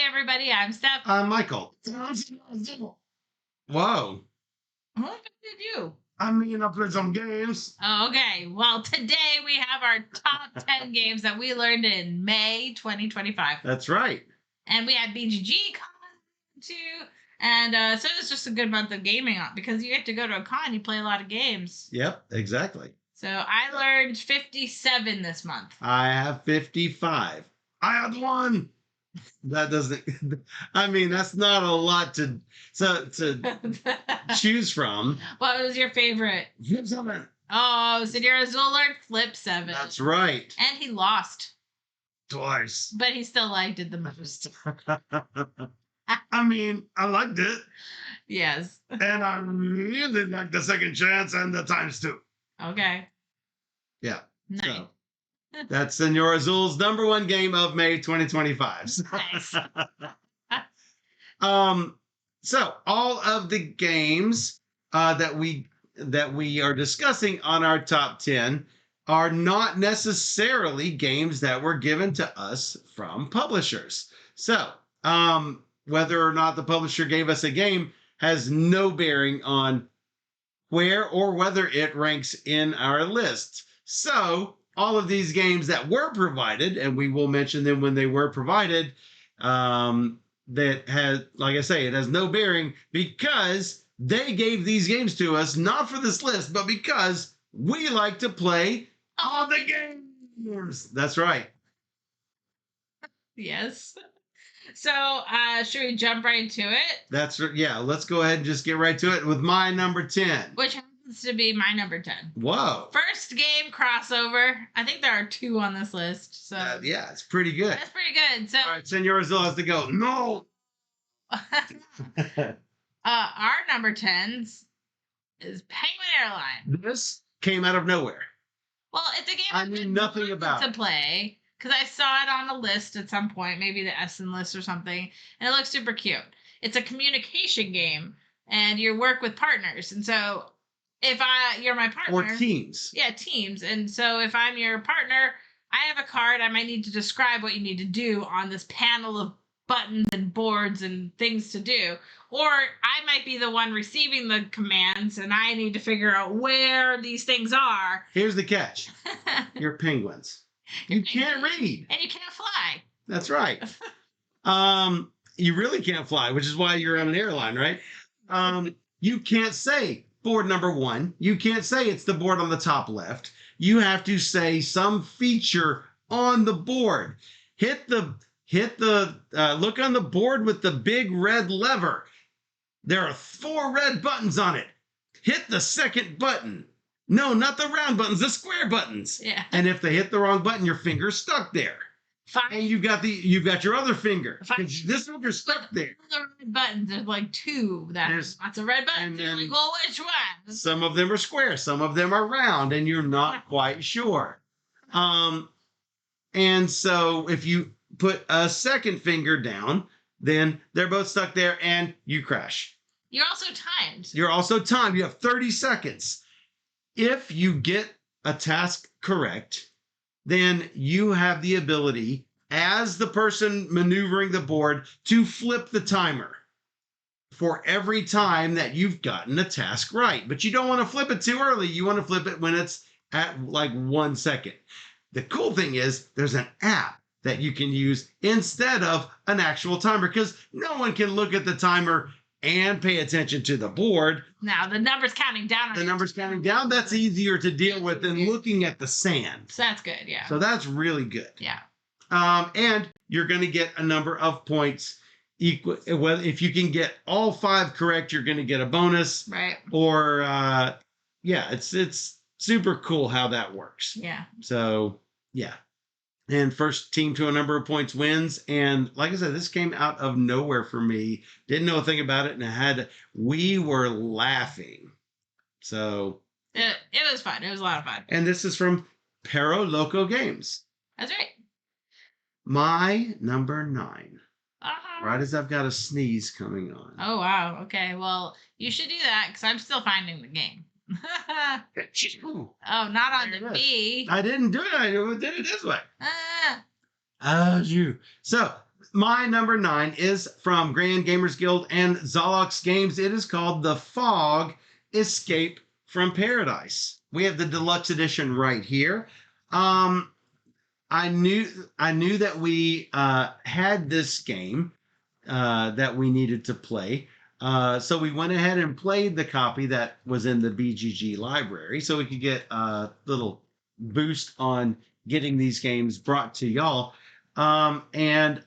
everybody. I'm Steph. I'm Michael. Whoa. What did you? I mean, I played some games. Oh, okay. Well, today we have our top 10 games that we learned in May 2025. That's right. And we had BGG Con too. And so it's just a good month of gaming because you get to go to a con, you play a lot of games. Yep, exactly. So I learned 57 this month. I have 55. I had one. That doesn't, I mean, that's not a lot to choose from. What was your favorite? Flip 7. Oh, Senor Azul learned Flip 7. That's right. And he lost. Twice. But he still liked it the most. I mean, I liked it. Yes. And I really liked the second chance and the times 2. Okay. Yeah. Nice. So, that's Senor Azul's number 1 game of May 2025. Nice. So all of the games that we are discussing on our top 10 are not necessarily games that were given to us from publishers. So whether or not the publisher gave us a game has no bearing on where or whether it ranks in our list. So all of these games that were provided, and we will mention them when they were provided, that has, like I say, it has no bearing because they gave these games to us, not for this list, but because we like to play all the games. That's right. Yes. So, should we jump right into it? Yeah, let's go ahead and just get right to it with my number 10. Which happens to be my number 10. Whoa. First game crossover. I think there are 2 on this list. So yeah, it's pretty good. That's pretty good. So all right, Senor Azul has to go. No. Our number 10s is Penguin Airline. This came out of nowhere. Well, it's a game I knew nothing about to play because I saw it on a list at some point, maybe the Essen list or something, and it looks super cute. It's a communication game, and you work with partners, and so if you're my partner, or teams, yeah, teams, and so if I'm your partner, I have a card. I might need to describe what you need to do on this panel of buttons and boards and things to do. Or I might be the one receiving the commands and I need to figure out where these things are. Here's the catch. You're penguins. You can't read. And you can't fly. That's right. You really can't fly, which is why you're on an airline, right? You can't say board number 1. You can't say it's the board on the top left. You have to say some feature on the board. Look on the board with the big red lever. There are 4 red buttons on it. Hit the second button. No, not the round buttons, the square buttons. Yeah. And if they hit the wrong button, your finger's stuck there. Fine. And you've got your other finger. This finger's stuck there. The red buttons, there's like 2. That's a red button. And like, well, which one? Some of them are square, some of them are round, and you're not quite sure. And so if you put a second finger down, then they're both stuck there and you crash. You're also timed. You have 30 seconds. If you get a task correct, then you have the ability, as the person maneuvering the board, to flip the timer for every time that you've gotten a task right. But you don't want to flip it too early. You want to flip it when it's at like 1 second. The cool thing is there's an app that you can use instead of an actual timer because no one can look at the timer and pay attention to the board. Now, the number's counting down. That's easier to deal with than looking at the sand. So that's good, yeah. So that's really good. Yeah. And you're going to get a number of points equal. Well, if you can get all 5 correct, you're going to get a bonus. Right. Or, it's super cool how that works. Yeah. So, yeah. And first team to a number of points wins. And like I said, this came out of nowhere for me. Didn't know a thing about it. And we were laughing. So. It was fun. It was a lot of fun. And this is from Pero Loco Games. That's right. My number 9. Uh-huh. Right as I've got a sneeze coming on. Oh, wow. Okay. Well, you should do that because I'm still finding the game. Oh, not on the B. I didn't do it. I did it this way. Ah. You. So my number 9 is from Grand Gamers Guild and Zolox Games. It is called The Fog Escape from Paradise. We have the deluxe edition right here. I knew that we had this game that we needed to play. So we went ahead and played the copy that was in the BGG library so we could get a little boost on getting these games brought to y'all. And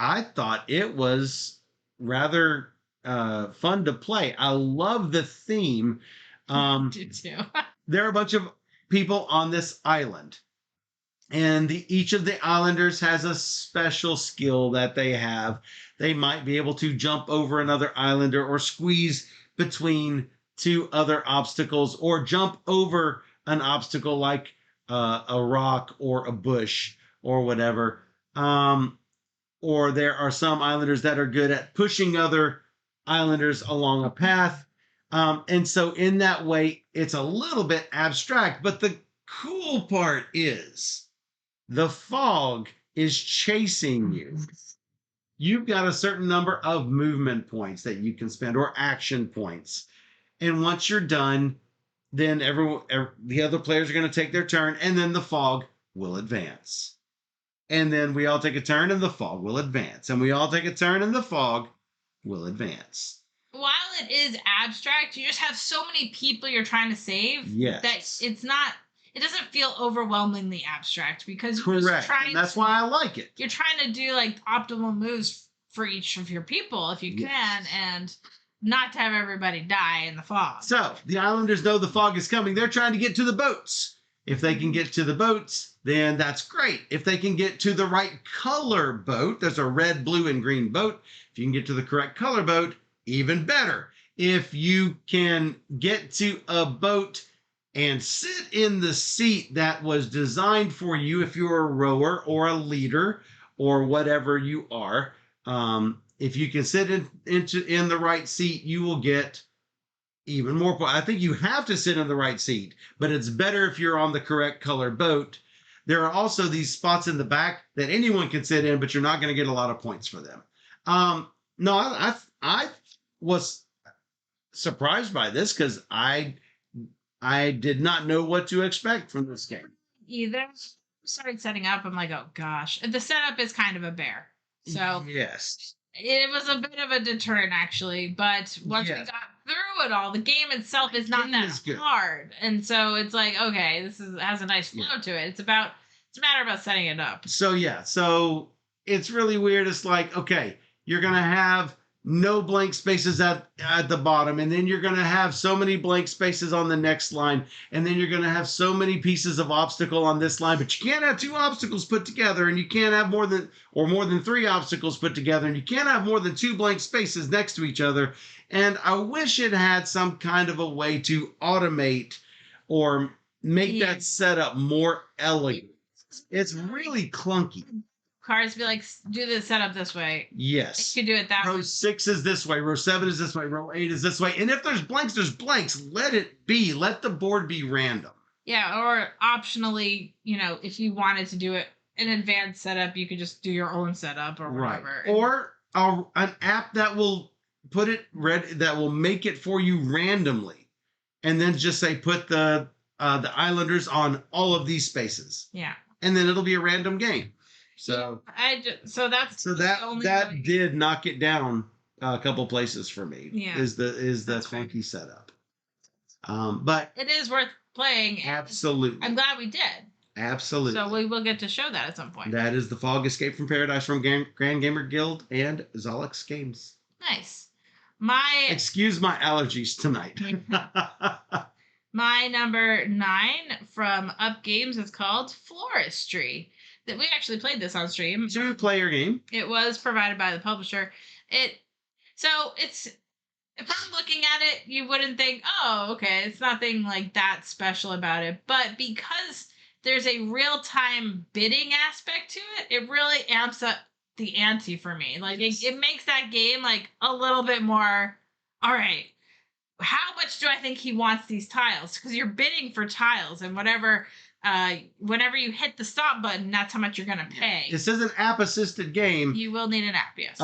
I thought it was rather fun to play. I love the theme. Do too. There are a bunch of people on this island. And each of the islanders has a special skill that they have. They might be able to jump over another islander or squeeze between two other obstacles or jump over an obstacle like a rock or a bush or whatever. Or there are some islanders that are good at pushing other islanders along a path. And so in that way, it's a little bit abstract. But the cool part is the fog is chasing you. You've got a certain number of movement points that you can spend or action points. And once you're done, then the other players are going to take their turn and then the fog will advance. And then we all take a turn and the fog will advance. And we all take a turn and the fog will advance. While it is abstract, you just have so many people you're trying to save that it doesn't feel overwhelmingly abstract because you're just trying. And that's why I like it. You're trying to do like optimal moves for each of your people if you can, and not to have everybody die in the fog. So the islanders know the fog is coming. They're trying to get to the boats. If they can get to the boats, then that's great. If they can get to the right color boat, there's a red, blue, and green boat. If you can get to the correct color boat, even better. If you can get to a boat and sit in the seat that was designed for you, if you're a rower or a leader or whatever you are, if you can sit in the right seat, you will get even more. I think you have to sit in the right seat, but it's better if you're on the correct color boat. There are also these spots in the back that anyone can sit in, but you're not going to get a lot of points for them. I was surprised by this because I did not know what to expect from this game. Either. Started setting up, I'm like, oh gosh. The setup is kind of a bear. So yes. It was a bit of a deterrent actually, but once we got through it all, the game itself is not that hard. And so it's like, okay, has a nice flow to it. It's a matter about setting it up. So it's really weird. It's like, okay, you're gonna have no blank spaces at the bottom, and then you're going to have so many blank spaces on the next line, and then you're going to have so many pieces of obstacle on this line, but you can't have two obstacles put together, and you can't have more than three obstacles put together, and you can't have more than two blank spaces next to each other. And I wish it had some kind of a way to automate or make that setup more elegant. It's really clunky. Cards be like, do the setup this way. Yes. You could do it that way. Row 6 is this way. Row 7 is this way. Row 8 is this way. And if there's blanks, there's blanks. Let it be. Let the board be random. Yeah, or optionally, if you wanted to do it an advanced setup, you could just do your own setup or whatever. Right. Or an app that will that will make it for you randomly. And then just say put the islanders on all of these spaces. Yeah. And then it'll be a random game. So that did knock it down a couple places for me. Yeah, is the funky setup. But it is worth playing. Absolutely, I'm glad we did. Absolutely. So we will get to show that at some point. That is the Fog Escape from Paradise from Grand Gamer Guild and Zolox Games. Nice. Excuse my allergies tonight. My number 9 from Up Games is called Florestry. That we actually played this on stream. It's a two-player game. It was provided by the publisher. So it's, if I'm looking at it, you wouldn't think, oh, okay, it's nothing like that special about it. But because there's a real-time bidding aspect to it, it really amps up the ante for me. Like it makes that game like a little bit more, all right, how much do I think he wants these tiles? Because you're bidding for tiles and whatever whenever you hit the stop button, that's how much you're going to pay. This is an app-assisted game. You will need an app, yes.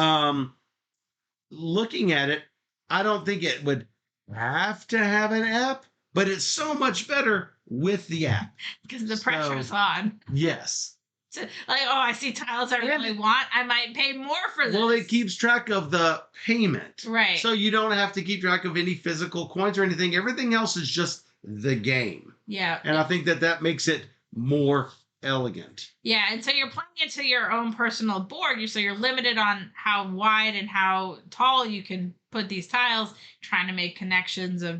Looking at it, I don't think it would have to have an app, but it's so much better with the app. Because the pressure is on. Yes. So, like, oh, I see tiles I really want. I might pay more for this. Well, it keeps track of the payment. Right. So you don't have to keep track of any physical coins or anything. Everything else is just the game. Yeah. And I think that makes it more elegant. Yeah, and so you're playing it to your own personal board. So you're limited on how wide and how tall you can put these tiles, trying to make connections of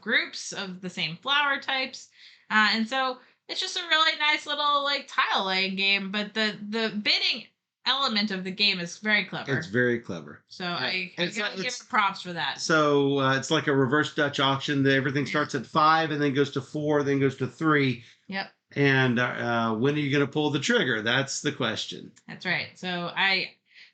groups of the same flower types. And so it's just a really nice little like tile laying game, but the bidding element of the game is very clever. It's very clever. So I gotta give it props for that. So it's like a reverse Dutch auction. Everything starts at 5 and then goes to 4, then goes to 3. Yep. And when are you going to pull the trigger? That's the question. That's right. So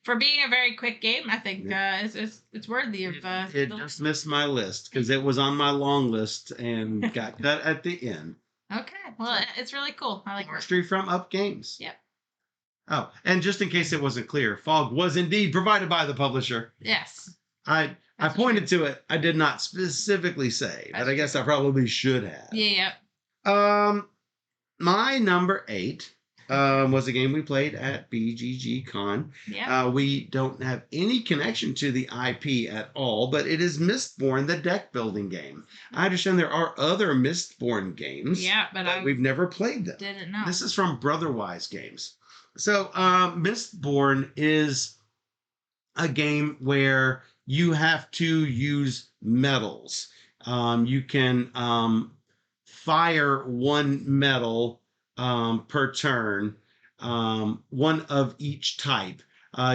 for being a very quick game, I think it's worthy of. It just missed my list because it was on my long list and got cut at the end. Okay, well, it's really cool. I like Florestry from Up Games. Yep. Oh, and just in case it wasn't clear, Fog was indeed provided by the publisher. Yes. I pointed to it. I did not specifically say, but I guess I probably should have. Yeah. My number 8 was a game we played at BGG Con. Yeah. We don't have any connection to the IP at all, but it is Mistborn, the deck building game. I understand there are other Mistborn games. Yeah, but we've never played them. Didn't know. This is from Brotherwise Games. So Mistborn is a game where you have to use metals. You can fire one metal per turn, one of each type.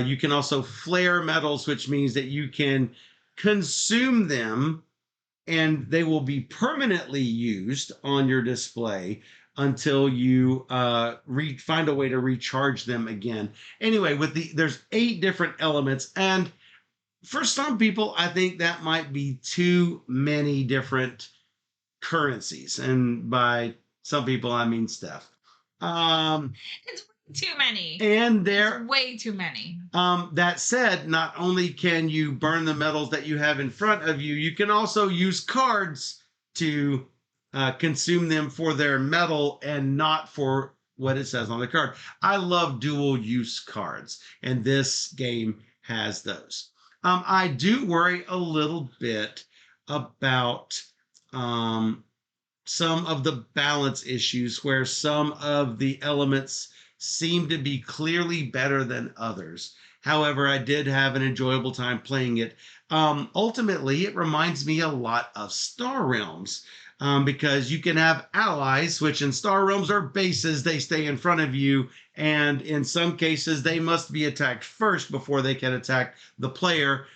You can also flare metals, which means that you can consume them and they will be permanently used on your display until you find a way to recharge them again. Anyway, there's 8 different elements, and for some people, I think that might be too many different currencies, and by some people I mean Steph. It's too many. And it's way too many. That said, not only can you burn the metals that you have in front of you, you can also use cards to consume them for their metal and not for what it says on the card. I love dual use cards, and this game has those. I do worry a little bit about some of the balance issues where some of the elements seem to be clearly better than others. However, I did have an enjoyable time playing it. Ultimately, it reminds me a lot of Star Realms because you can have allies, which in Star Realms are bases. They stay in front of you, and in some cases, they must be attacked first before they can attack the player.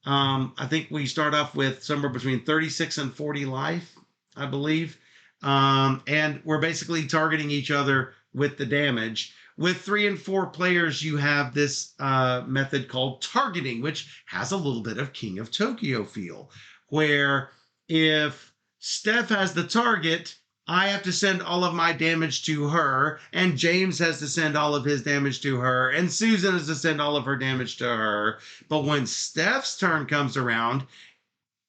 I think we start off with somewhere between 36 and 40 life, I believe. And we're basically targeting each other with the damage. With 3 and 4 players, you have this method called targeting, which has a little bit of King of Tokyo feel, where if Steph has the target, I have to send all of my damage to her, and James has to send all of his damage to her, and Susan has to send all of her damage to her. But when Steph's turn comes around,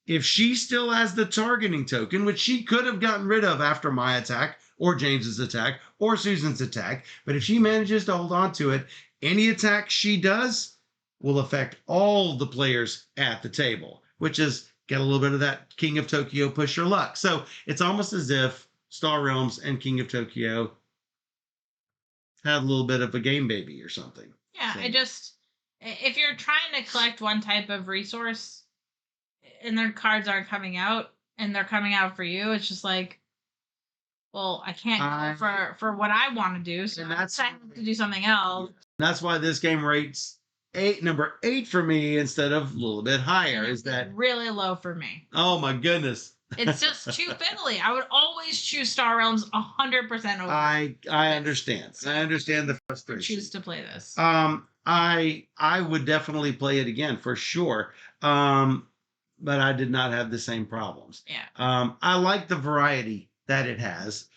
if she still has the targeting token, which she could have gotten rid of after my attack, or James's attack, or Susan's attack, but if she manages to hold on to it, any attack she does will affect all the players at the table, which is get a little bit of that King of Tokyo push your luck. So it's almost as if Star Realms and King of Tokyo had a little bit of a game baby or something. Yeah, so. If you're trying to collect one type of resource and their cards aren't coming out and they're coming out for you, it's just like, well, I can't go for what I want to do, so I have to do something else. That's why this game rates number 8 for me instead of a little bit higher. Is that really low for me? Oh my goodness. It's just too fiddly. I would always choose Star Realms 100% over. I understand. I understand the frustration. Choose to play this. I would definitely play it again for sure. But I did not have the same problems. Yeah. I like the variety that it has.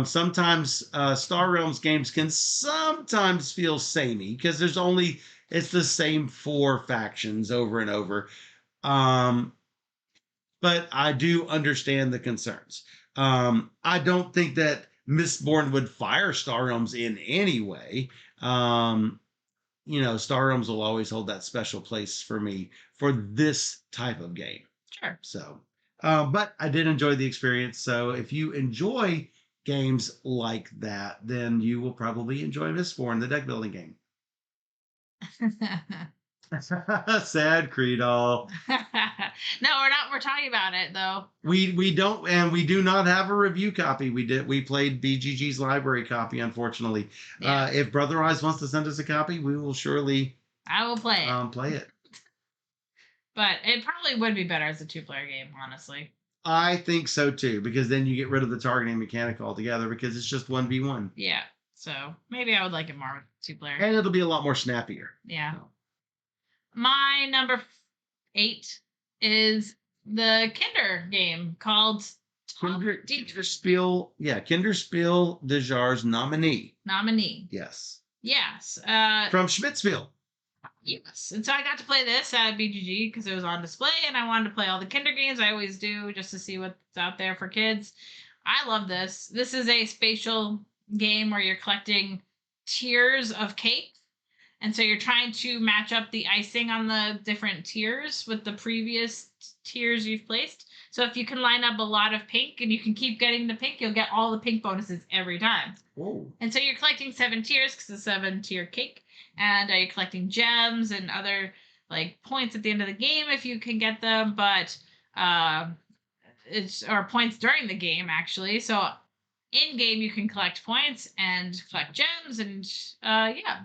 Sometimes Star Realms games can sometimes feel samey because it's the same 4 factions over and over. But I do understand the concerns. I don't think that Mistborn would fire Star Realms in any way. Star Realms will always hold that special place for me for this type of game. Sure. So, but I did enjoy the experience. So if you enjoy games like that, then you will probably enjoy Mistborn, the deck building game. Sad Creedall. No, we're not. We're talking about it though. We don't, and we do not have a review copy. We played BGG's library copy, unfortunately. Yeah. If Brother Eyes wants to send us a copy, we will surely I will play it. Play it. But it probably would be better as a 2-player game, honestly. I think so too, because then you get rid of the targeting mechanic altogether because it's just 1v1. Yeah. So maybe I would like it more with 2-player. And it'll be a lot more snappier. Yeah. So. My number 8 is the Kinder game called Kinderspiel. Yeah, Kinderspiel de Jar's Nominee. Yes. Yes. From Schmidtspiel. Yes. And so I got to play this at BGG because it was on display, and I wanted to play all the Kinder games. I always do, just to see what's out there for kids. I love this. This is a spatial game where you're collecting tiers of cake. And so you're trying to match up the icing on the different tiers with the previous tiers you've placed. So if you can line up a lot of pink and you can keep getting the pink, you'll get all the pink bonuses every time. Whoa. And so you're collecting 7 tiers because it's a 7-tier cake. And you're collecting gems and other points at the end of the game if you can get them. But or points during the game, actually. So in game you can collect points and collect gems, and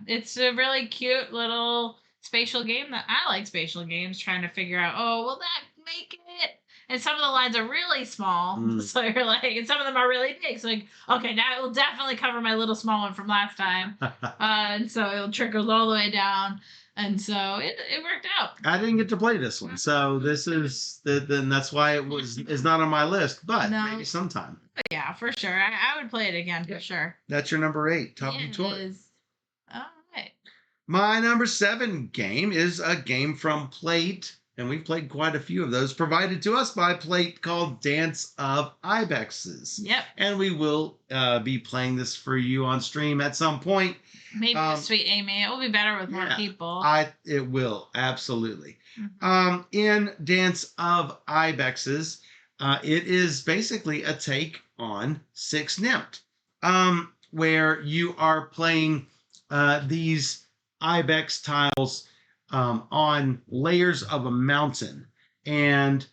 it's a really cute little spatial game. That I like spatial games, trying to figure out, will that make it? And some of the lines are really small, so you're and some of them are really big, so okay, now it will definitely cover my little small one from last time. And so it'll trickle all the way down, and so it worked out. I didn't get to play this one, so this is then that's why it's not on my list, but maybe sometime. Yeah, for sure. I would play it again, for sure. That's your number 8, top of your tour. All right. My number 7 game is a game from Plate, and we've played quite a few of those, provided to us by Plate, called Dance of Ibexes. Yep. And we will be playing this for you on stream at some point. Maybe with Sweet Amy. It will be better with more people. It will, absolutely. Mm-hmm. In Dance of Ibexes, it is basically a take on 6 Nimmt, where you are playing these Ibex tiles on layers of a mountain. And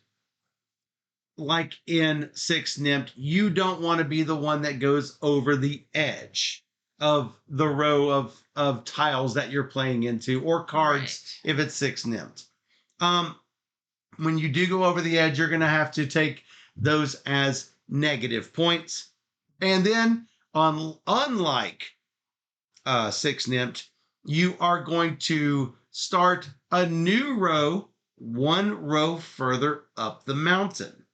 like in 6 Nimmt, you don't want to be the one that goes over the edge of the row of tiles that you're playing into, or cards if it's 6 Nimmt. When you do go over the edge, you're going to have to take those as negative points. And then, unlike 6 Nimmt, you are going to start a new row, 1 row further up the mountain.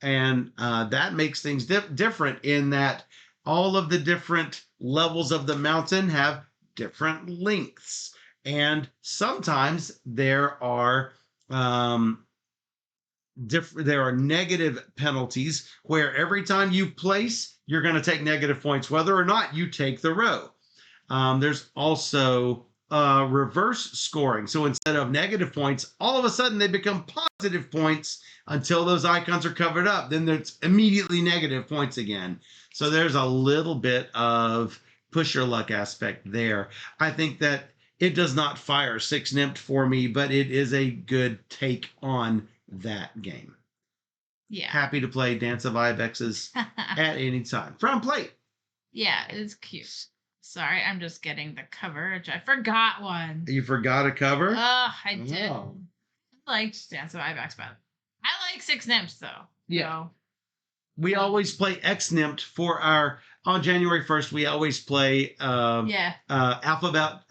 And that makes things different in that all of the different levels of the mountain have different lengths. And sometimes there are negative penalties where every time you place, you're going to take negative points, whether or not you take the row. There's also reverse scoring. So instead of negative points, all of a sudden they become positive points until those icons are covered up. Then there's immediately negative points again. So there's a little bit of push your luck aspect there. I think that it does not fire 6 Nimmt for me, but it is a good take on that game. Yeah. Happy to play Dance of Ibexes at any time. From Plate. Yeah, it's cute. Sorry, I'm just getting the cover, which I forgot one. You forgot a cover? Oh, I did. I liked Dance of Ibex, but I like 6 Nimmt, though. Yeah. So. We always play X Nimmt for on January 1st, we always play alphabet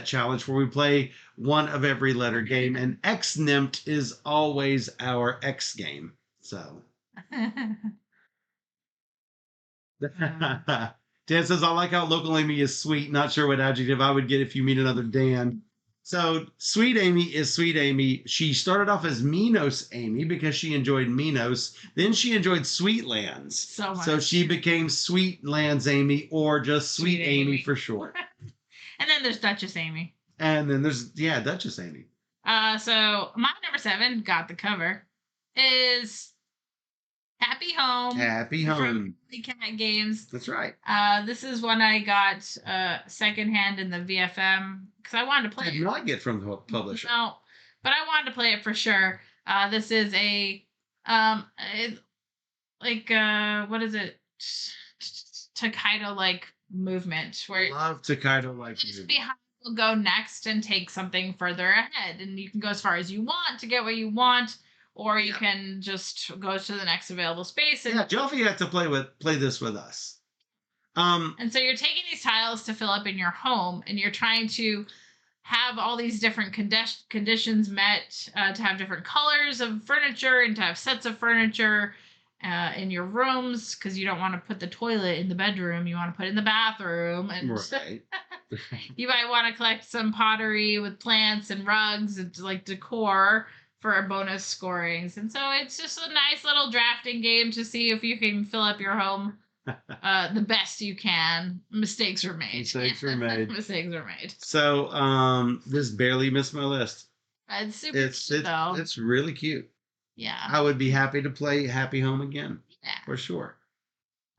challenge, where we play one of every letter game, and X Nimmt is always our X game. So Dan says, I like how local Amy is sweet. Not sure what adjective I would get if you meet another Dan. So Sweet Amy is Sweet Amy. She started off as Minos Amy because she enjoyed Minos. Then she enjoyed Sweetlands. So much. So she became Sweetlands Amy or just Sweet Amy for short. And then there's Duchess Amy. And then there's, Duchess Amy. So my number 7, got the cover, is Happy Home. Happy Home. From Cat Games. That's right. This is one I got secondhand in the VFM because I wanted to play it. Did not get from the publisher. No, but I wanted to play it for sure. This is a what is it? Takedo like movement where Love Takedo like just behind will go next and take something further ahead, and you can go as far as you want to get what you want, or you can just go to the next available space. And Joffy had to play this with us. And so you're taking these tiles to fill up in your home, and you're trying to have all these different conditions met, to have different colors of furniture and to have sets of furniture in your rooms, because you don't want to put the toilet in the bedroom. You want to put it in the bathroom. And right. you might want to collect some pottery with plants and rugs and like decor for bonus scorings. And so it's just a nice little drafting game to see if you can fill up your home the best you can. Mistakes were made. Mistakes were made. So this barely missed my list. It's super cute, though. It's really cute. Yeah. I would be happy to play Happy Home again. Yeah. For sure.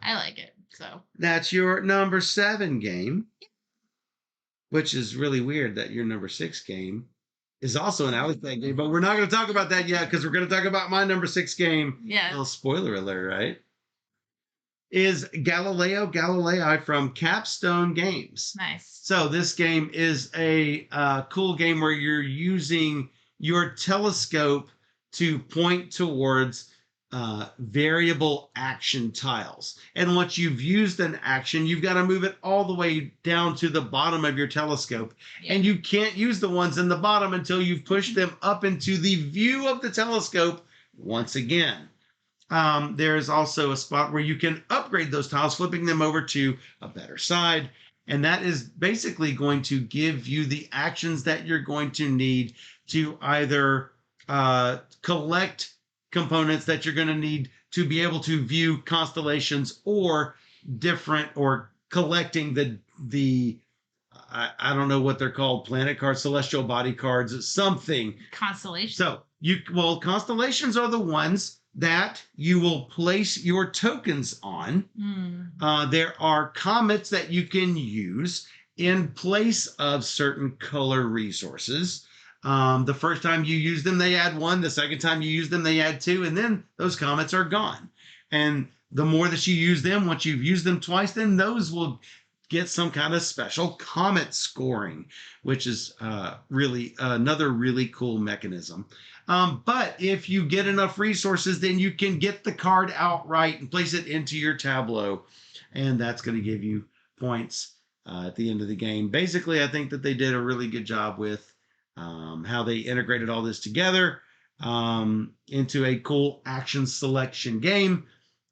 I like it. So that's your number 7 game. Yeah. Which is really weird that your number 6 game is also an Alibi game, but we're not going to talk about that yet because we're going to talk about my number 6 game. Yeah. Little spoiler alert, right? Is Galileo Galilei from Capstone Games. Nice. So this game is a cool game where you're using your telescope to point towards variable action tiles. And once you've used an action, you've got to move it all the way down to the bottom of your telescope. Yeah. And you can't use the ones in the bottom until you've pushed them up into the view of the telescope once again. There's also a spot where you can upgrade those tiles, flipping them over to a better side. And that is basically going to give you the actions that you're going to need to either collect components that you're going to need to be able to view constellations, or collecting the I don't know what they're called, planet cards, celestial body cards, something. Constellations. So constellations are the ones that you will place your tokens on. There are comets that you can use in place of certain color resources. The first time you use them, they add 1. The second time you use them, they add 2. And then those comets are gone. And the more that you use them, once you've used them twice, then those will get some kind of special comet scoring, which is really another really cool mechanism. But if you get enough resources, then you can get the card outright and place it into your tableau. And that's going to give you points at the end of the game. Basically, I think that they did a really good job with how they integrated all this together into a cool action selection game.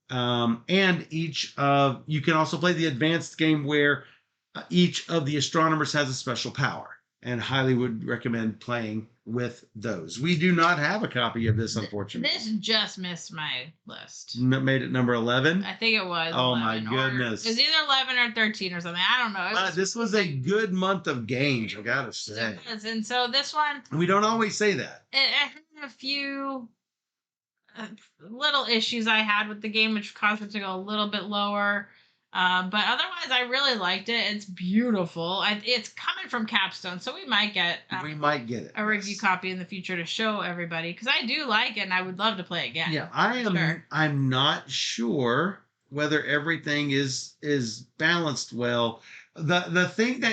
And you can also play the advanced game where each of the astronomers has a special power, and highly would recommend playing with those. We do not have a copy of this, unfortunately. This just missed my list. Made it number 11? I think it was. Oh, my goodness. It was either 11 or 13 or something. I don't know. This was a good month of games, I gotta say. It was. And so this one... We don't always say that. It had a few little issues I had with the game, which caused it to go a little bit lower. But otherwise, I really liked it. It's beautiful. It's coming from Capstone, so we might get a review copy in the future to show everybody, because I do like it and I would love to play it again. Yeah, I'm not sure whether everything is balanced well. The thing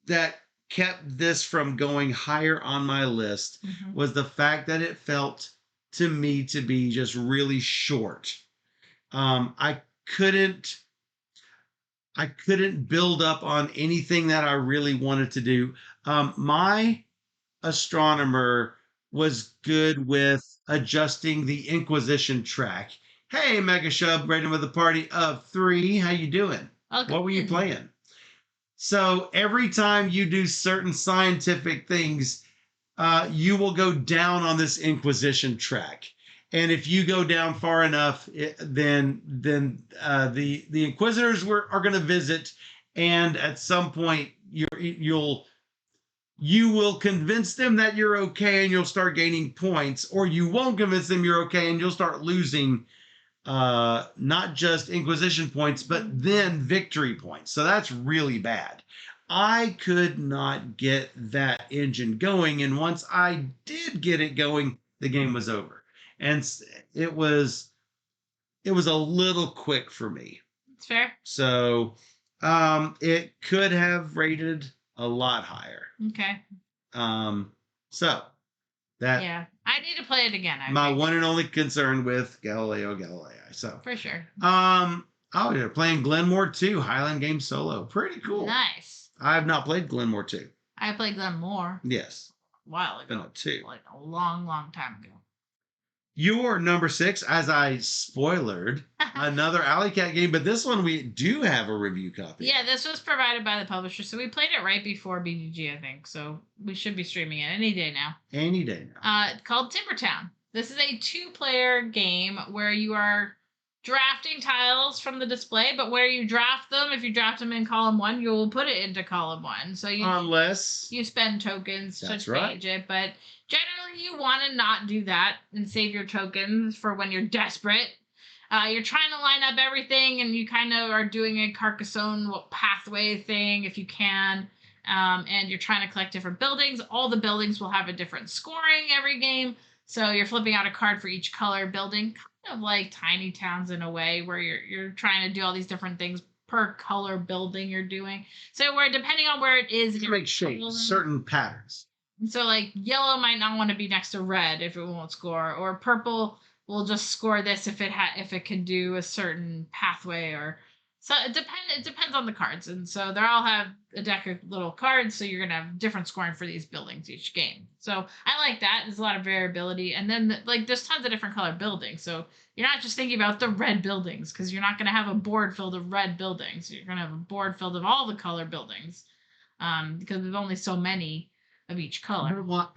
that kept this from going higher on my list was the fact that it felt to me to be just really short. I couldn't build up on anything that I really wanted to do. My astronomer was good with adjusting the Inquisition track, Hey, Mega Shub, rating with a party of 3. How you doing? Welcome What were you in. playing? So every time you do certain scientific things, you will go down on this Inquisition track. And if you go down far enough, then the Inquisitors are going to visit, and at some point you will convince them that you're okay, and you'll start gaining points, or you won't convince them you're okay, and you'll start losing not just Inquisition points, but then victory points. So that's really bad. I could not get that engine going, and once I did get it going, the game was over, and it was a little quick for me. It's fair. So it could have rated a lot higher. Okay. So that Yeah, I need to play it again. my one and only concern with Galileo Galilei. So for sure. Oh, you're playing Glenmore 2, Highland Game Solo. Pretty cool. Nice. I have not played Glenmore 2. I played Glenmore Yes. a while ago. Been a 2. Like a long, long time ago. Your number 6, as I spoilered, another Alley Cat game, but this one we do have a review copy. Yeah, this was provided by the publisher, so we played it right before BGG, I think. So we should be streaming it any day now. Any day now. It's called Timbertown. This is a 2-player game where you are drafting tiles from the display, but where you draft them, if you draft them in column 1, you will put it into column 1. So Unless you spend tokens to That's change right. it, but generally you want to not do that and save your tokens for when you're desperate. You're trying to line up everything, and you kind of are doing a Carcassonne pathway thing if you can, and you're trying to collect different buildings. All the buildings will have a different scoring every game, so you're flipping out a card for each color building, kind of like Tiny Towns in a way, where you're trying to do all these different things per color building you're doing. So where depending on where it is, you make shapes, certain patterns. So like yellow might not want to be next to red if it won't score, or purple will just score this if it can do a certain pathway, or so it depends on the cards. And so they all have a deck of little cards, so you're gonna have different scoring for these buildings each game. So I like that. There's a lot of variability, and then there's tons of different color buildings. So you're not just thinking about the red buildings, because you're not gonna have a board filled of red buildings. You're gonna have a board filled of all the color buildings, because there's only so many of each color. Well,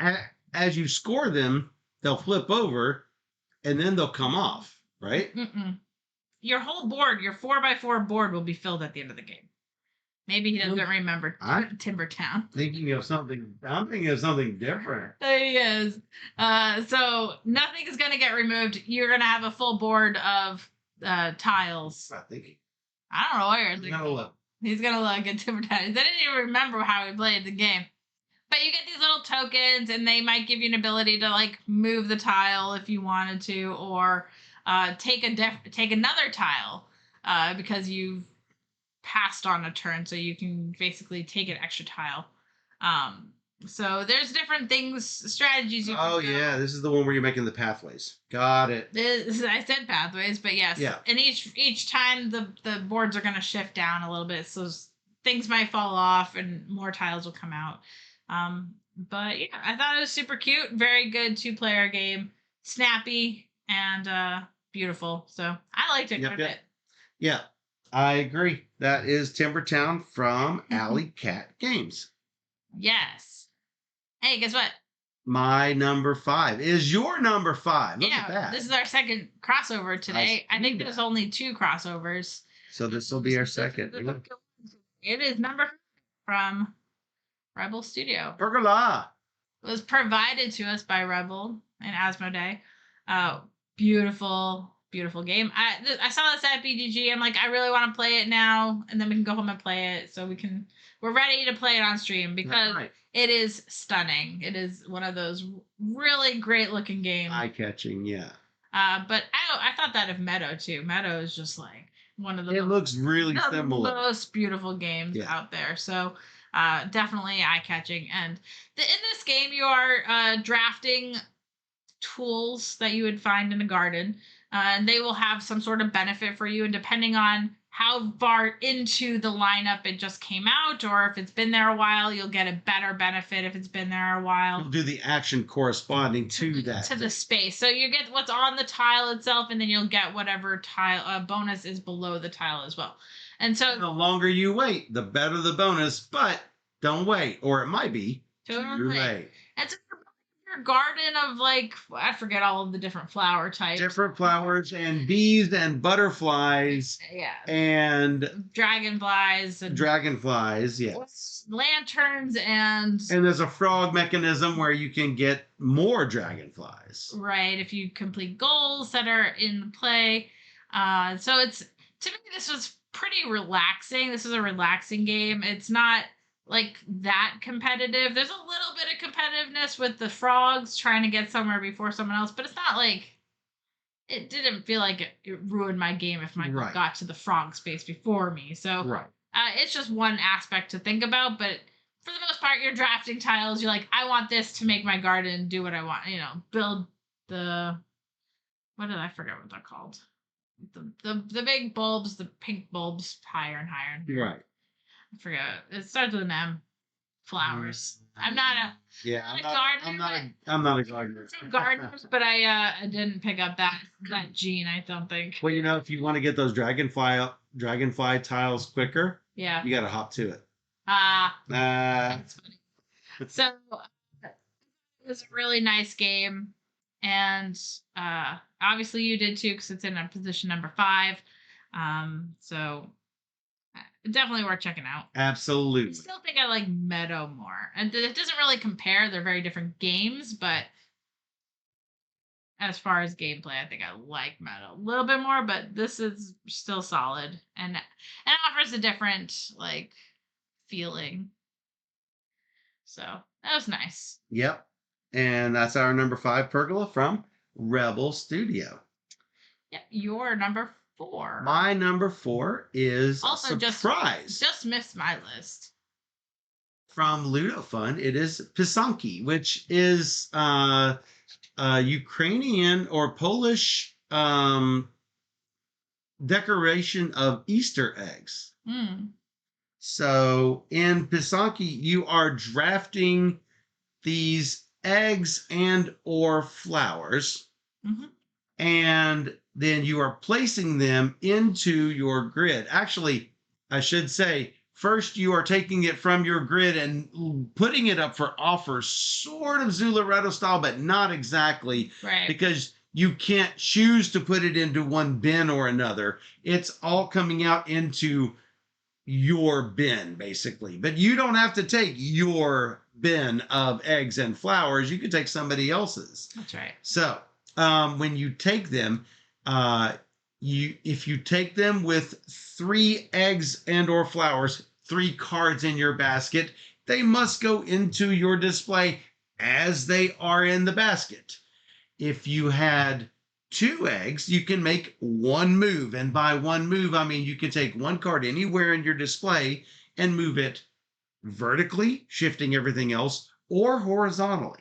as you score them, they'll flip over, and then they'll come off, right? Mm-mm. Your whole board, your 4x4 board, will be filled at the end of the game. Maybe he doesn't remember Timbertown. I'm thinking of something different. He is. So nothing is going to get removed. You're going to have a full board of tiles. I don't know where. He's gonna look. He's going to look at Timbertown. He didn't even remember how he played the game. But you get these little tokens, and they might give you an ability to like move the tile if you wanted to, or take another tile because you've passed on a turn, so you can basically take an extra tile. So there's different things, strategies. Oh yeah, this is the one where you're making the pathways. Got it. I said pathways, but yes. Yeah. And each time the boards are going to shift down a little bit, so things might fall off and more tiles will come out. But yeah, I thought it was super cute. Very good 2-player game. Snappy and beautiful. So I liked it quite a bit. Yeah, I agree. That is Timbertown from Alley Cat Games. Yes. Hey, guess what? My number 5 is your number 5. Look at that. This is our second crossover today. I think there's only 2 crossovers. So this will be our second. It is number 5 from Rebel Studio. Pergola. It was provided to us by Rebel and Asmodee. Beautiful, beautiful game. I saw this at BGG. I'm like, I really want to play it now, and then we can go home and play it. So we're ready to play it on stream, because it is stunning. It is one of those really great looking games. Eye-catching, yeah. But I thought that of Meadow too. Meadow is just like one of the looks really similar. Most beautiful games out there. So definitely eye-catching. And in this game, you are drafting tools that you would find in a garden. and they will have some sort of benefit for you. And depending on how far into the lineup it just came out, or if it's been there a while, you'll get a better benefit if it's been there a while. You'll do the action corresponding to that. To the space. So you get what's on the tile itself, and then you'll get whatever tile bonus is below the tile as well. And so the longer you wait, the better the bonus, but don't wait, or it might be too late. And so your garden of like, I forget all of the different flower types. Different flowers and bees and butterflies. Yeah. And dragonflies. And yes. Lanterns and there's a frog mechanism where you can get more dragonflies. Right, if you complete goals that are in play. So it's, to me, this was pretty relaxing. This is a relaxing game. It's not like that competitive. There's a little bit of competitiveness with the frogs trying to get somewhere before someone else, but it's not like, it didn't feel like it ruined my game if Michael got to the frog space before me. So it's just one aspect to think about, but for the most part, you're drafting tiles. You're like, I want this to make my garden do what I want. Build the, what did I forget what they're called? The big bulbs, the pink bulbs, higher and higher. Right. I forget. It starts with an M. Flowers. I'm not a gardener. I'm not a gardener. Gardeners, but I didn't pick up that gene. I don't think. Well, if you want to get those dragonfly tiles quicker, yeah, you got to hop to it. That's funny. So it was a really nice game, and obviously you did too, because it's in a position number 5. So definitely worth checking out. Absolutely. I still think I like Meadow more, and it doesn't really compare. They're very different games, but as far as gameplay, I think I like Meadow a little bit more. But this is still solid, and it offers a different feeling. So that was nice. Yep. And that's our number 5 pergola from Rebel Studio. Yeah, your number 4. My number 4 is also a surprise. Just missed my list. From Ludo Fun, it is Pisani, which is Ukrainian or Polish decoration of Easter eggs. Mm. So in Pisani, you are drafting these eggs and or flowers, and then you are placing them into your grid. Actually, I should say, first you are taking it from your grid and putting it up for offer, sort of Zularetto style, but not exactly, because you can't choose to put it into one bin or another. It's all coming out into your bin, basically. But you don't have to take your bin of eggs and flowers. You could take somebody else's. That's right. So when you take them, if you take them with 3 eggs and or flowers, 3 cards in your basket, they must go into your display as they are in the basket. If you had 2 eggs, you can make 1 move. And by 1 move, I mean you can take 1 card anywhere in your display and move it vertically, shifting everything else, or horizontally.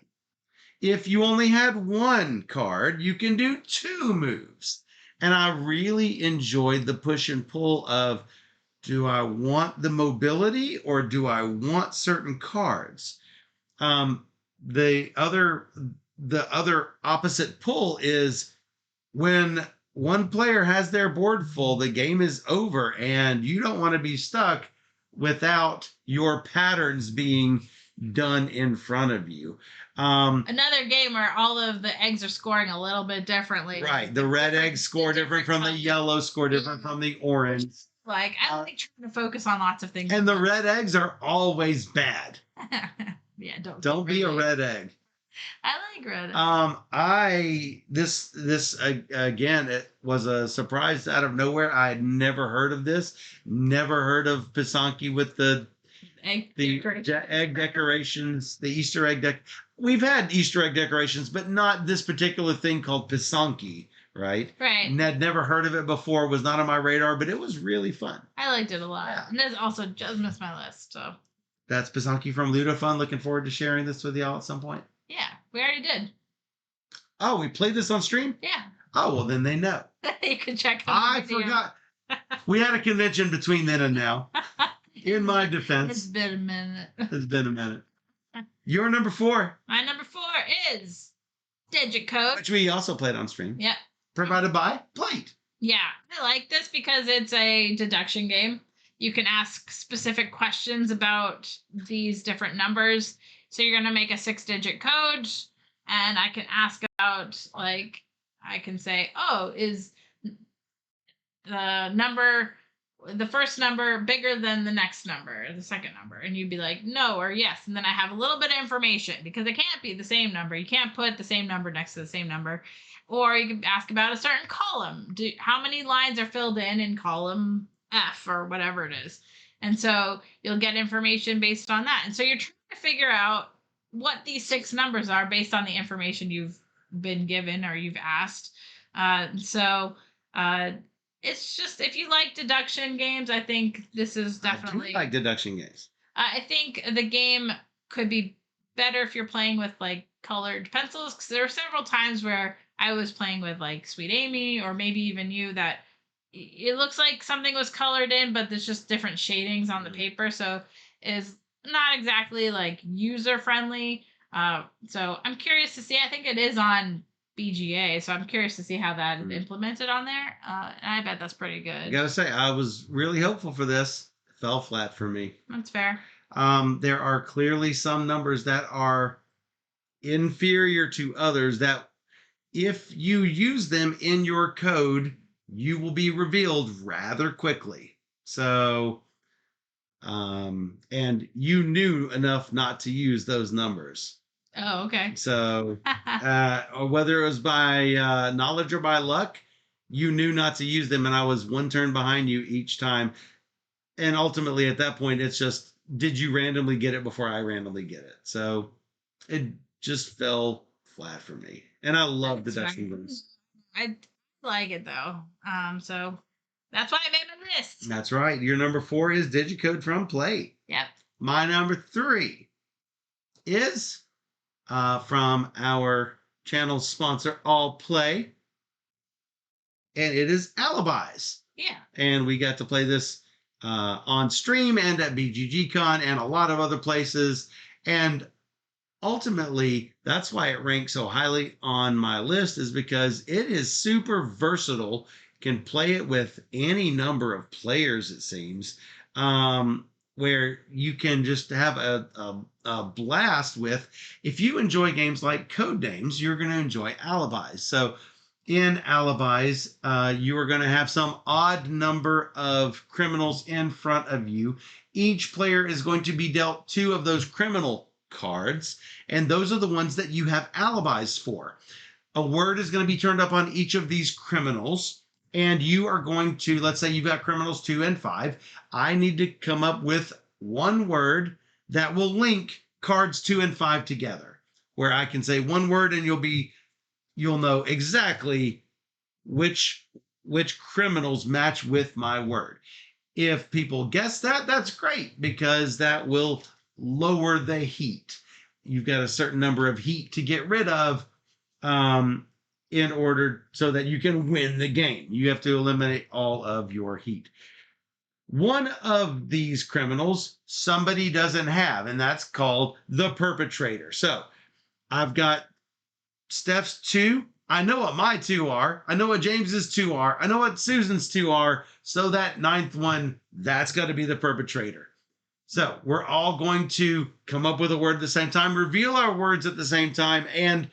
If you only had 1 card, you can do 2 moves. And I really enjoyed the push and pull of, do I want the mobility or do I want certain cards? The other opposite pull is when one player has their board full, the game is over, and you don't want to be stuck without your patterns being done in front of you. Another game where all of the eggs are scoring a little bit differently. Right. The red eggs score different from the yellow, score different from the orange. I like trying to focus on lots of things. And the red eggs are always bad. Yeah, don't be a red egg. I like red eggs. This again, it was a surprise out of nowhere. I had never heard of this. Never heard of Pisani with the egg decorations, the Easter egg We've had Easter egg decorations, but not this particular thing called Pisani, right? Right. And I'd never heard of it before. Was not on my radar, but it was really fun. I liked it a lot. Yeah. And this also just missed my list, so. That's Pisani from Ludo Fun. Looking forward to sharing this with y'all at some point. Yeah, we already did. Oh, we played this on stream? Yeah. Oh, well, then they know. You can check out the I video. forgot. We had a convention between then and now. In my It's defense, been a minute. it's been a minute. Your number 4, My number 4 is Digit Code. which we also played on stream, Yep. provided by Plate. Yeah, I like this because it's a deduction game. You can ask specific questions about these different numbers. So you're going to make a 6-digit code, and I can ask about, like, I can say, oh, is the first number bigger than the next number, the second number? And you'd be like, no or yes. And then I have a little bit of information because it can't be the same number. You can't put the same number next to the same number. Or you can ask about a certain column. How many lines are filled in column F or whatever it is? And so you'll get information based on that. And so you're trying to figure out what these 6 numbers are based on the information you've been given or you've asked. It's just, if you like deduction games, I think this is definitely. I do like deduction games. I think the game could be better if you're playing with like colored pencils, because there were several times where I was playing with like Sweet Amy or maybe even you that it looks like something was colored in, but there's just different shadings on the paper, so it's not exactly like user friendly. So I'm curious to see. I think it is on BGA, so I'm curious to see how that is implemented on there. And I bet that's pretty good. I gotta say, I was really hopeful for this. It fell flat for me. That's fair. There are clearly some numbers that are inferior to others that if you use them in your code, you will be revealed rather quickly. So, and you knew enough not to use those numbers. Oh, okay. So, whether it was by knowledge or by luck, you knew not to use them, and I was one turn behind you each time. And ultimately, at that point, it's just, did you randomly get it before I randomly get it? So, it just fell flat for me. And I love deduction games. I like it though. So that's why I made my list. That's right. Your number 4 is Digicode from Play. Yep. My number 3 is from our channel sponsor, All Play. And it is Alibis. Yeah. And we got to play this on stream and at BGGCon and a lot of other places. And ultimately, that's why it ranks so highly on my list, is because it is super versatile. Can play it with any number of players, it seems, where you can just have a blast with. If you enjoy games like Codenames, you're going to enjoy Alibis. So in Alibis, you are going to have some odd number of criminals in front of you. Each player is going to be dealt 2 of those criminal cards, and those are the ones that you have alibis for. A word is going to be turned up on each of these criminals, and you are going to, let's say you've got criminals 2 and 5. I need to come up with one word that will link cards 2 and 5 together, where I can say one word and you'll know exactly which criminals match with my word. If people guess that, that's great, because that will lower the heat. You've got a certain number of heat to get rid of in order so that you can win the game. You have to eliminate all of your heat. One of these criminals somebody doesn't have, and that's called the perpetrator. So I've got Steph's 2. I know what my 2 are. I know what James's 2 are. I know what Susan's 2 are. So that 9th one, that's got to be the perpetrator. So we're all going to come up with a word at the same time, reveal our words at the same time, and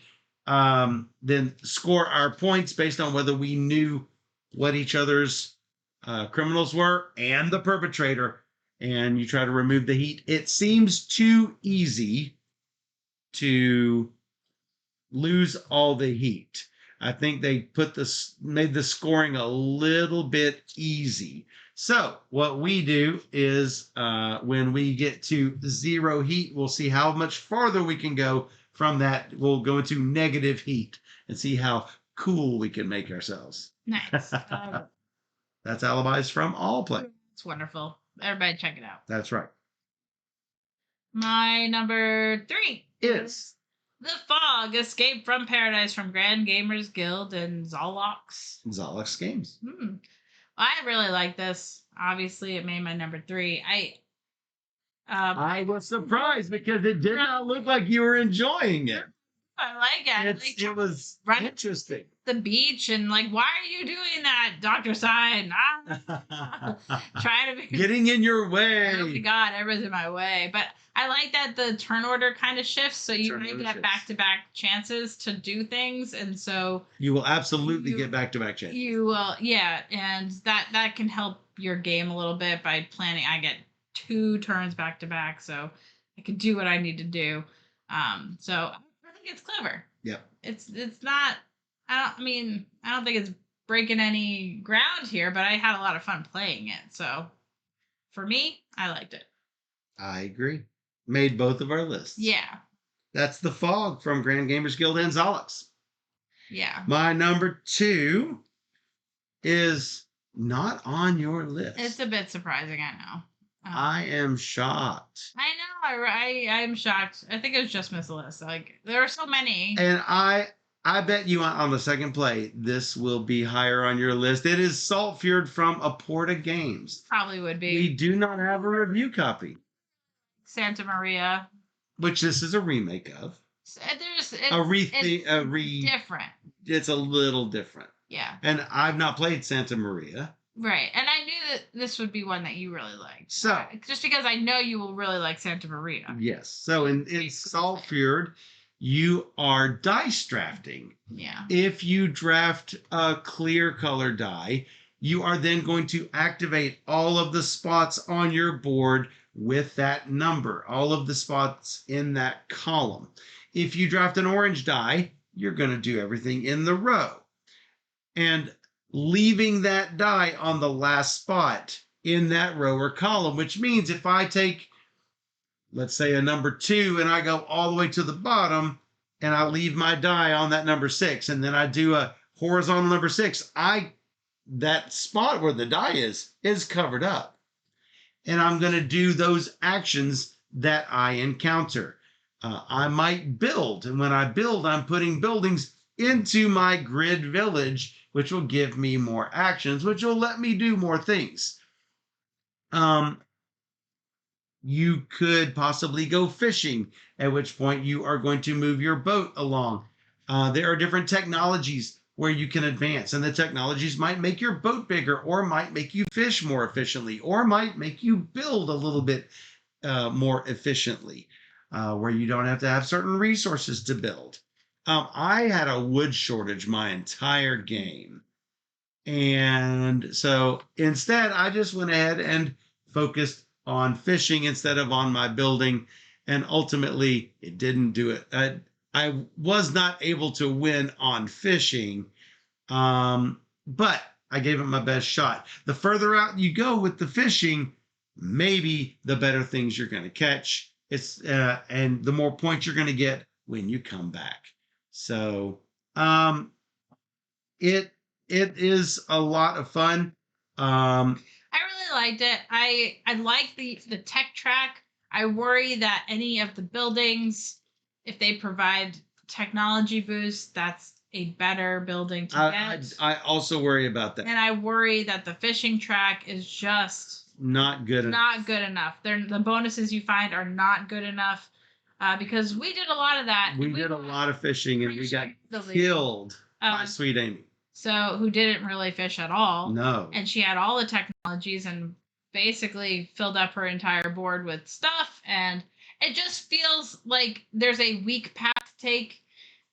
then score our points based on whether we knew what each other's criminals were and the perpetrator. And you try to remove the heat. It seems too easy to lose all the heat. I think they made the scoring a little bit easy. So what we do is when we get to 0 heat, we'll see how much farther we can go from that. We'll go into negative heat and see how cool we can make ourselves. Nice. That's Alibis from All Play. It's wonderful. Everybody check it out. That's right. My number 3 is The Fog, Escape from Paradise from Grand Gamers Guild and Zolox. Zolox Games. I really like this. Obviously, it made my number 3. I was surprised because it did not look like you were enjoying it. I like it. It was interesting. The beach and like, why are you doing that, Dr. Sign? Trying to be getting in your way. Oh my God, everything's in my way. But I like that the turn order kind of shifts, so you might get back-to-back chances to do things, and so you will absolutely get back-to-back chances. You will, yeah, and that can help your game a little bit by planning. I get 2 turns back-to-back, so I can do what I need to do. So I think it's clever. Yep. It's not. I don't think it's breaking any ground here, but I had a lot of fun playing it. So for me, I liked it. I agree. Made both of our lists. Yeah. That's The Fog from Grand Gamers Guild and Zolox. Yeah. My number 2 is not on your list. It's a bit surprising, I know. I am shocked. I know. I'm shocked. I think it was just missed the list. Like, there are so many. And I bet you on the second play, this will be higher on your list. It is Saltfjord from Aporta Games. Probably would be. We do not have a review copy. Santa Maria. Which this is a remake of. It's different. It's a little different. Yeah. And I've not played Santa Maria. Right. And I knew that this would be one that you really liked. So. Just because I know you will really like Santa Maria. Yes. So in Saltfjord, you are dice drafting. Yeah. If you draft a clear color die, you are then going to activate all of the spots on your board with that number, all of the spots in that column. If you draft an orange die, you're going to do everything in the row. And leaving that die on the last spot in that row or column, which means if I take, let's say, a number 2 and I go all the way to the bottom and I leave my die on that number 6 and then I do a horizontal number 6, that spot where the die is covered up. And I'm going to do those actions that I encounter. I might build, and when I build, I'm putting buildings into my grid village, which will give me more actions, which will let me do more things. You could possibly go fishing, at which point you are going to move your boat along. There are different technologies where you can advance, and the technologies might make your boat bigger, or might make you fish more efficiently, or might make you build a little bit more efficiently, where you don't have to have certain resources to build. I had a wood shortage my entire game. And so instead, I just went ahead and focused on fishing instead of on my building. And ultimately, it didn't do it. I was not able to win on fishing, but I gave it my best shot. The further out you go with the fishing, maybe the better things you're going to catch. And the more points you're going to get when you come back. So it is a lot of fun. I really liked it. I like the tech track. I worry that any of the buildings, if they provide technology boosts, that's a better building to get. I also worry about that. And I worry that the fishing track is just not good enough. The bonuses you find are not good enough. Because we did a lot of that. We did a lot of fishing, and we got killed by Sweet Amy. So, who didn't really fish at all. No. And she had all the technologies and basically filled up her entire board with stuff. And it just feels like there's a weak path to take,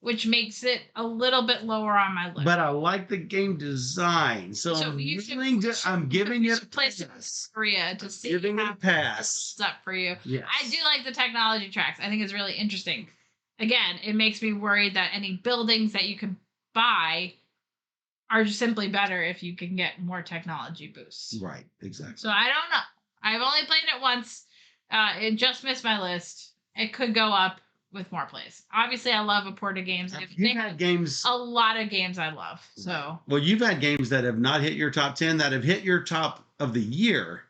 which makes it a little bit lower on my list. But I like the game design, so I'm giving it a pass. To see giving it a pass. Up for you. Yes. I do like the technology tracks. I think it's really interesting. Again, it makes me worried that any buildings that you could buy are just simply better if you can get more technology boosts. Right, exactly. So I don't know. I've only played it once. It just missed my list. It could go up with more plays. Obviously, I love Aporta games. You've had games. A lot of games I love. So. Well, you've had games that have not hit your top 10, that have hit your top of the year.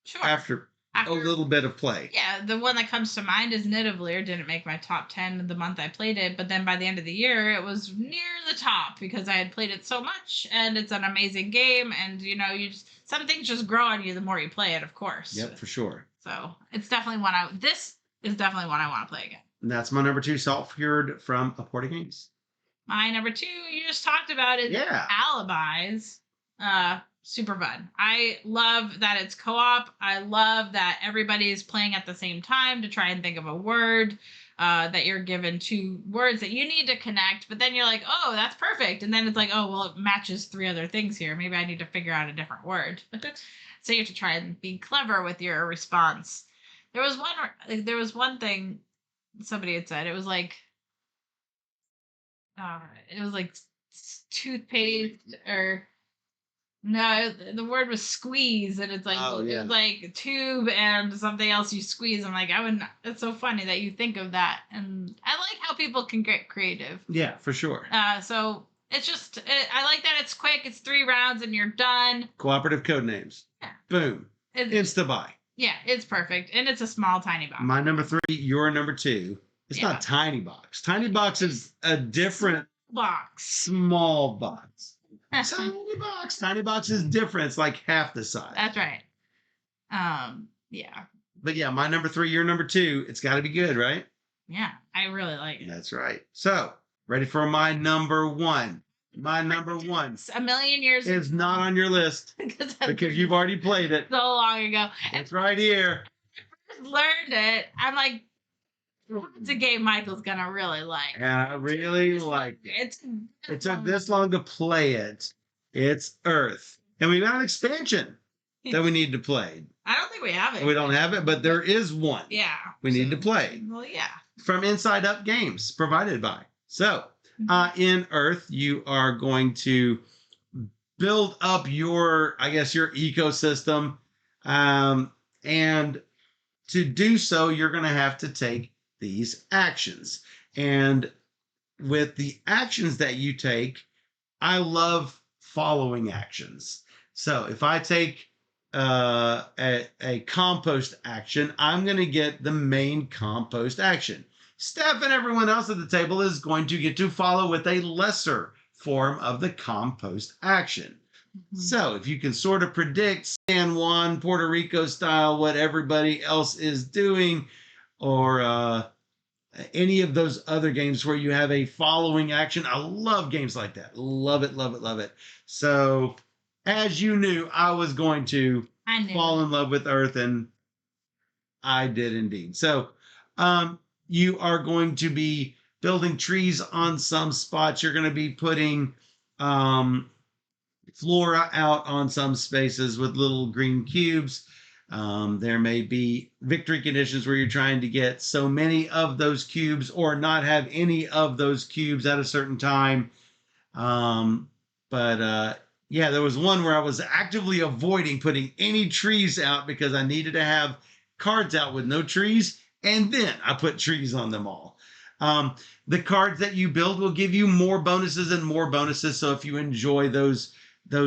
Sure. After a little bit of play. Yeah, the one that comes to mind is Nidavellir. Didn't make my top 10 the month I played it, but then by the end of the year, it was near the top because I had played it so much, and it's an amazing game. And some things just grow on you the more you play it, of course. Yep, for sure. So it's definitely this is definitely one I want to play again. And that's my number 2, Salt Fjord from Aporta Games. My number 2, you just talked about it. Yeah. Alibis. Super fun. I love that it's co-op. I love that everybody's playing at the same time to try and think of a word, that you're given 2 words that you need to connect, but then you're like, oh, that's perfect. And then it's like, oh, well, it matches 3 other things here. Maybe I need to figure out a different word. So you have to try and be clever with your response. There was one thing somebody had said. It was like toothpaste, or no, the word was squeeze, and it's like, it was like tube and something else you squeeze. I'm like, it's so funny that you think of that, and I like how people can get creative. Yeah, for sure. So it's just, I like that it's quick. It's 3 rounds and you're done. Cooperative code names. Yeah. Boom. Insta buy. Yeah, it's perfect, and it's a small, tiny box. My number 3, your number 2. It's not Tiny Box. Tiny Box is a different small box. Tiny Box. Tiny Box is different. It's like half the size. That's right. Yeah. But yeah, my number 3, your number 2. It's got to be good, right? Yeah, I really like it. That's right. So, ready for my number 1? My number 1. A million years. Is not on your list because you've already played it so long ago. It's right here. When I first learned it, I'm like, it's a game Michael's gonna really like. And I really like it. It took this long to play it. It's Earth. And we've got an expansion that we need to play. I don't think we have it. We don't have it, but there is one. Yeah. We need to play. Well, yeah. From Inside Up Games, provided by. So, in Earth, you are going to build up your ecosystem. And to do so, you're going to have to take these actions. And with the actions that you take, I love following actions. So if I take a compost action, I'm going to get the main compost action. Steph and everyone else at the table is going to get to follow with a lesser form of the compost action. So if you can sort of predict San Juan, Puerto Rico style, what everybody else is doing, or any of those other games where you have a following action. I love games like that. Love it, love it, love it. So as you knew, I was going to fall in love with Earth, and I did indeed. So you are going to be building trees on some spots. You're going to be putting flora out on some spaces with little green cubes. There may be victory conditions where you're trying to get so many of those cubes or not have any of those cubes at a certain time. Yeah, there was one where I was actively avoiding putting any trees out because I needed to have cards out with no trees, and then I put trees on them all. The cards that you build will give you more bonuses and more bonuses. So if you enjoy those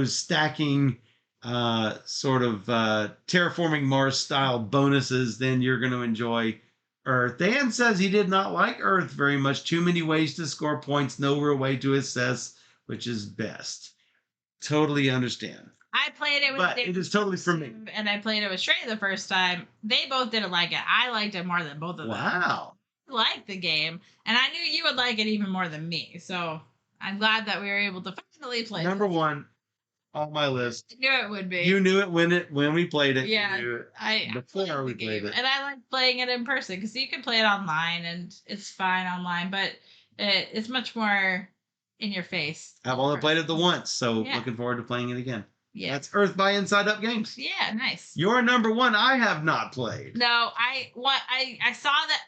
stacking terraforming Mars style bonuses, then you're going to enjoy Earth. Dan says he did not like Earth very much. Too many ways to score points, no real way to assess which is best. Totally understand. I played it with but it is totally for me. And I played it with Shrey the first time. They both didn't like it. I liked it more than both of them. Wow. I liked the game, and I knew you would like it even more than me. So I'm glad that we were able to finally play. Number 1 on my list. I knew it would be. You knew it when we played it. Yeah, you knew it before we played it. And I like playing it in person because you can play it online, and it's fine online, but it's much more in your face. I've only played it the once, so looking forward to playing it again. Yeah. That's Earth by Inside Up Games. Yeah, nice. Your number 1 I have not played. No, I saw that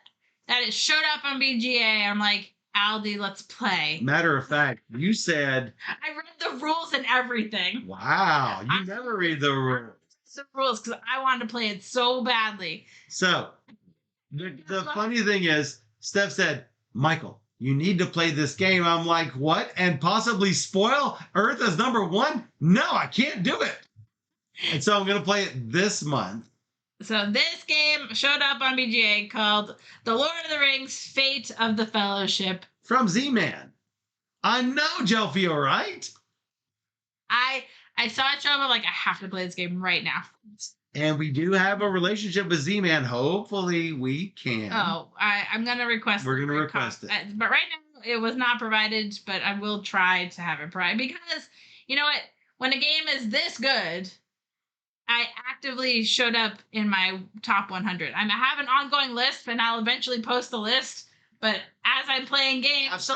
it showed up on BGA. I'm like, Aldi, let's play. Matter of fact, you said I read the rules and everything. Wow, you never read the rules. The rules because I wanted to play it so badly. So the funny thing is, Steph said, Michael, you need to play this game. I'm like, what? And possibly spoil Earth as number 1? No, I can't do it. And so I'm going to play it this month. So this game showed up on BGA called The Lord of the Rings: Fate of the Fellowship. From Z-Man. I know, Jelfio, right? I saw it show up. I'm like, I have to play this game right now. And we do have a relationship with Z-Man. Hopefully we can. Oh, I'm gonna request. We're gonna request it. But right now it was not provided. But I will try to have it provided because you know what? When a game is this good, I actively showed up in my top 100. I have an ongoing list, and I'll eventually post the list. But as I'm playing games,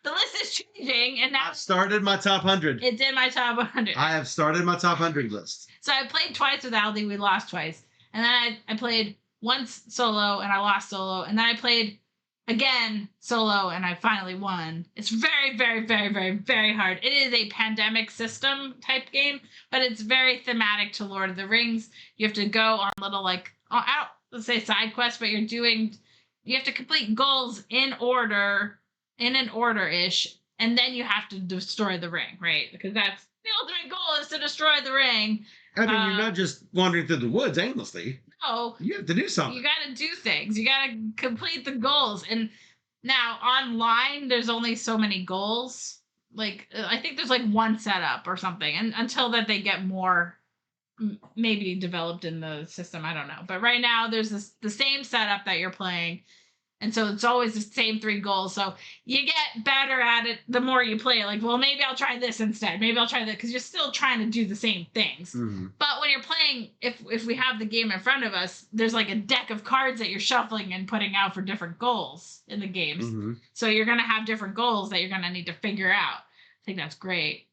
the list is changing, and now I've started my top 100. It's in my top 100. I have started my top 100 list. So I played twice with Aldi. We lost twice, and then I played once solo, and I lost solo, and then I played again solo, and I finally won. It's very, very, very, very, very hard. It is a pandemic system type game, but it's very thematic to Lord of the Rings. You have to go on little let's say side quests, but you have to complete goals in an order-ish, and then you have to destroy the ring, right? Because that's the ultimate goal is to destroy the ring. I mean, you're not just wandering through the woods aimlessly. No. You have to do something. You got to do things. You got to complete the goals. And now online, there's only so many goals. Like, I think there's like one setup or something. And until that they get more maybe developed in the system, I don't know. But right now, there's the same setup that you're playing. And so it's always the same 3 goals. So you get better at it the more you play. Like, well, maybe I'll try this instead. Maybe I'll try that because you're still trying to do the same things. Mm-hmm. But when you're playing, if we have the game in front of us, there's like a deck of cards that you're shuffling and putting out for different goals in the games. Mm-hmm. So you're going to have different goals that you're going to need to figure out. I think that's great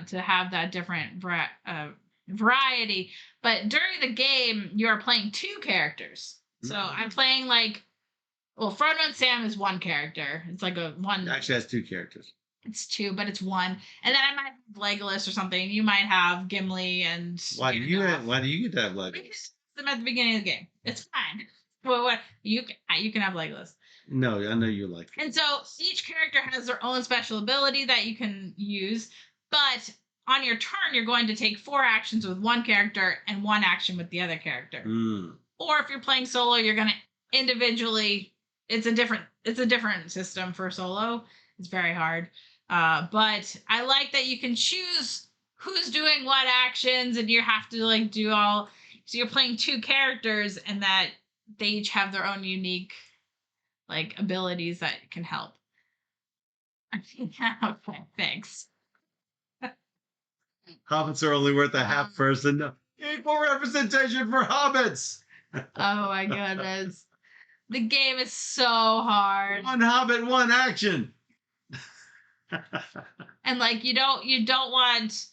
to have that different variety. But during the game, you are playing 2 characters. So I'm playing well, Frodo and Sam is 1 character. It's like a 1. It actually has 2 characters. It's 2, but it's 1. And then I might have Legolas or something. You might have Gimli and. Why do you get to have Legolas? Because them at the beginning of the game. It's fine. Well, what you can have Legolas. No, I know you like it. And so each character has their own special ability that you can use, but on your turn you're going to take 4 actions with 1 character and 1 action with the other character. Or if you're playing solo, you're going to individually. It's a different system for solo. It's very hard. But I like that you can choose who's doing what actions and you have to do all. So you're playing 2 characters and that they each have their own unique abilities that can help. Okay, thanks. Hobbits are only worth a half person. No. Equal representation for hobbits. Oh my goodness. The game is so hard. 1 hobbit, 1 action. And you don't want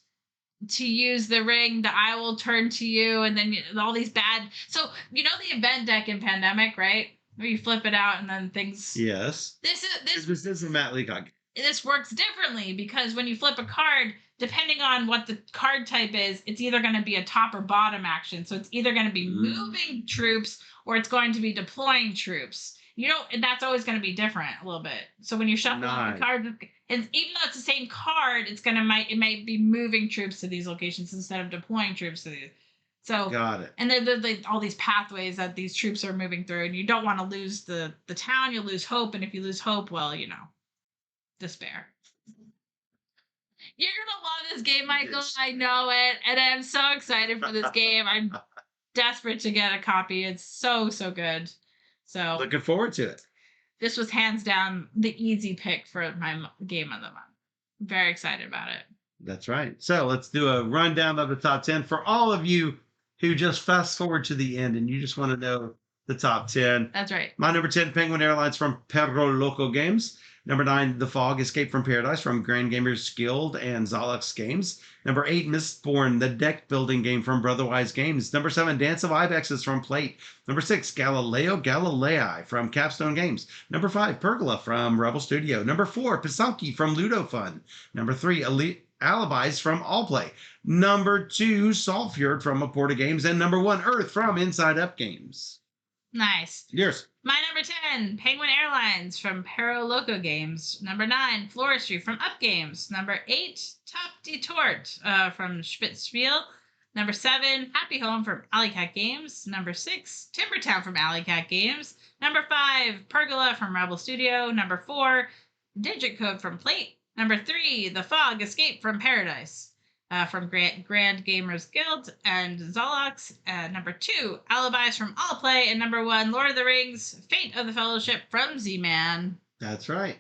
to use the ring, the I will turn to you, and then all these bad. So the event deck in Pandemic, right? Where you flip it out and then things. Yes. This is a Matt Leacock. This works differently because when you flip a card, depending on what the card type is, it's either going to be a top or bottom action. So it's either going to be moving troops or it's going to be deploying troops. And that's always going to be different a little bit. So when you shuffle the card, and even though it's the same card, it might be moving troops to these locations instead of deploying troops to these. So got it. And there's all these pathways that these troops are moving through, and you don't want to lose the town. You'll lose hope, and if you lose hope, well, despair. You're gonna love this game, Michael. Yes. I know it, and I'm so excited for this game. I'm desperate to get a copy. It's so good. So looking forward to it. This was hands down the easy pick for my game of the month. I'm very excited about it. That's right. So let's do a rundown of the top 10 for all of you who just fast forward to the end and you just want to know the top 10. That's right. My number 10, Penguin Airlines from Perro Loco Games. Number 9, The Fog, Escape from Paradise from Grand Gamers Guild and Zolux Games. Number 8, Mistborn, the deck building game from Brotherwise Games. Number 7, Dance of Ibexes from Plate. Number 6, Galileo Galilei from Capstone Games. Number 5, Pergola from Rebel Studio. Number 4, Pisani from Ludo Fun. Number 3, Alibis from Allplay. Number 2, Sulfjord from Aporta Games. And number 1, Earth from Inside Up Games. Nice. Yours. My number 10, Penguin Airlines from Perro Loco Games. Number 9, Florestry from Up Games. Number 8, Top de Tort from Spiel. Number 7, Happy Home from Alley Cat Games. Number 6, Timbertown from Alley Cat Games. Number 5, Pergola from Rebel Studio. Number 4, Digit Code from Plate. Number 3, The Fog Escape from Paradise from Grand Gamers Guild and Zolox. Number 2, Alibis from All Play. And number 1, Lord of the Rings, Fate of the Fellowship from Z-Man. That's right.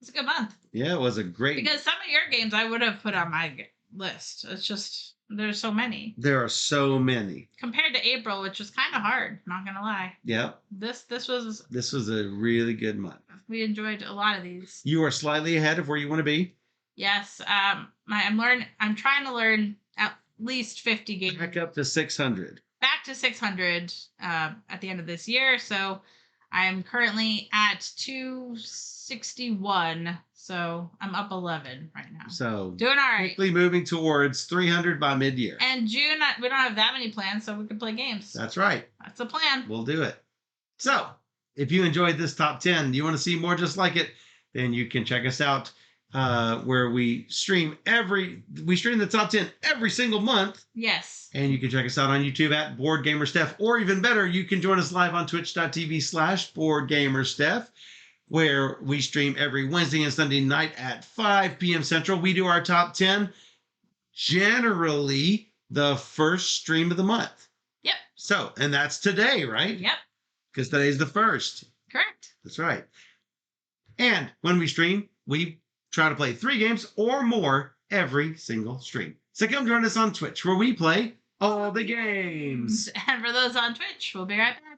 It's a good month. Yeah, it was a great... Because some of your games I would have put on my list. It's just, there's so many. There are so many. Compared to April, which was kind of hard, not going to lie. Yep. This was a really good month. We enjoyed a lot of these. You are slightly ahead of where you want to be. Yes. I'm trying to learn at least 50 games. Back up to 600. Back to 600 at the end of this year. So I'm currently at 261. So I'm up 11 right now. So doing all right. Quickly moving towards 300 by mid-year. And June, we don't have that many plans, so we can play games. That's right. That's the plan. We'll do it. So if you enjoyed this top 10, you want to see more just like it, then you can check us out where we stream the top 10 every single month. Yes. And you can check us out on YouTube at Board Gamer Steph, or even better, you can join us live on twitch.tv/BoardGamerSteph, where we stream every Wednesday and Sunday night at 5 p.m. Central. We do our top 10, generally the first stream of the month. Yep. So, and that's today, right? Yep. Because today's the first. Correct. That's right. And when we stream, we try to play 3 games or more every single stream. So come join us on Twitch, where we play all the games. And for those on Twitch, we'll be right back.